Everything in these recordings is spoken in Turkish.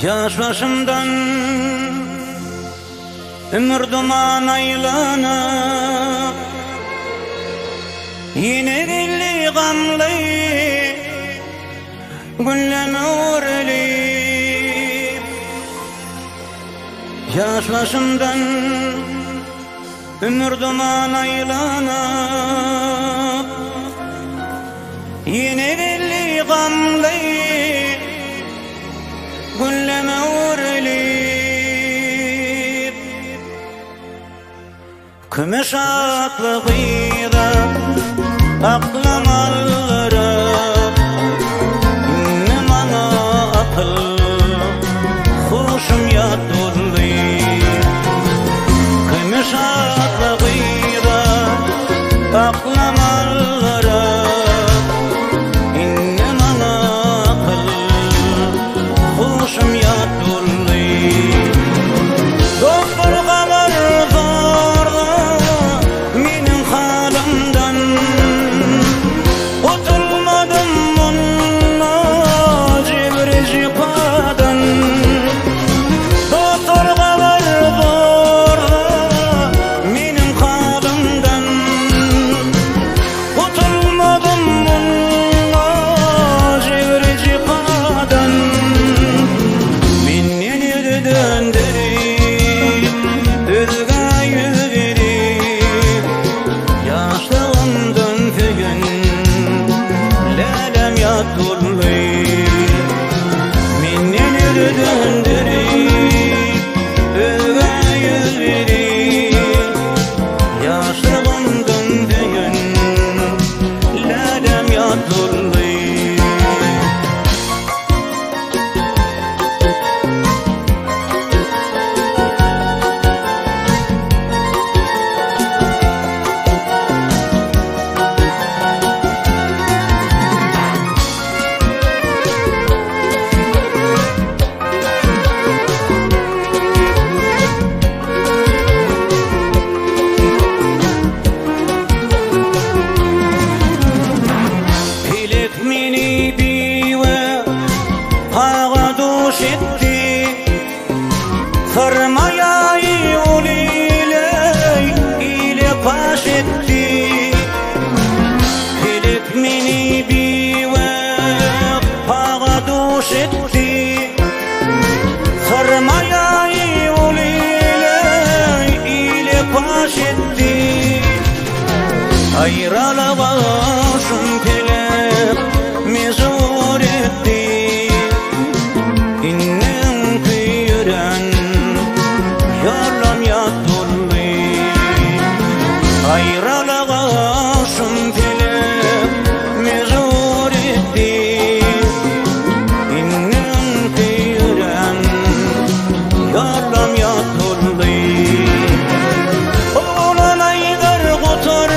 Yaş başımdan ömür duman aylanıp yine dilli gamlı gülleme uğrelip yaş başımdan ömür duman aylanıp yine dilli gamlı gülleme uğrelip kümüş atlı gıyda aklım aldırıp inne bana akıl hoşum yatırlayıp kümüş atlı gıyda aklım aldırıp inne bana akıl hoşum yatırlayıp doktor kabar zorda menin halimden otulmadım bununla cibri cipadan doktor kabar zorda menin halimden otulmadım bununla cibri cipadan döndürüp özge yüz verip yaşlığımdan fügün lelem yatırlayıp minneni döndürüp özge yüz verip yaşlığımdan fügün lelem yatırlayıp meni diwe haga duş etti sarmayayı ile paş etti Felek meni diwe haga duş etti sarmayayı ile paş etti ayrılığım felek mezur etti innem kıyıran yarlam yatırlayıp ayrılığım felek mezur etti innem kıyıran yarlam yatırlayıp olan aygar kutar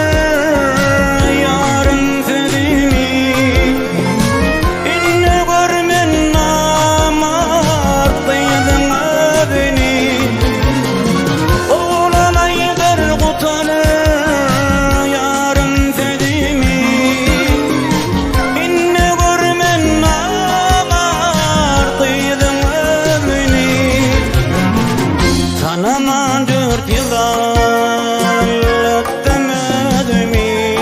Tanıman dört yıllar öttemedimi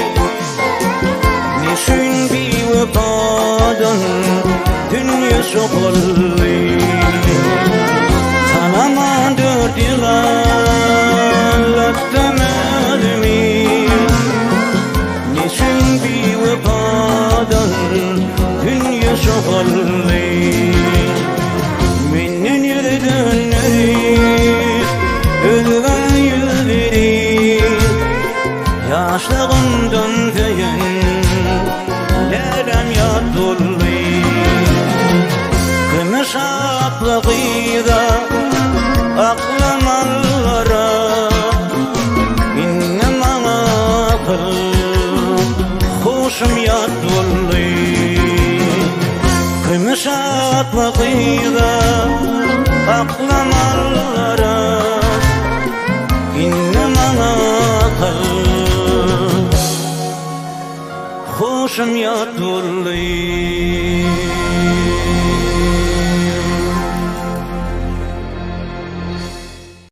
Niçin bir vefadan dünya sokullu Tanıman dört yıllar öttemedimi Niçin bir vefadan dünya sokullu Menin yerden özge yüz verip yaşlığımdan fügün lelem yatırlayıp kümüş atlı gıyda aklım aldırıp inne bana akıl hoşum yatırlayıp kümüş atlı gıyda aklım aldırıp inne bana akıl hoşum yatırlayıp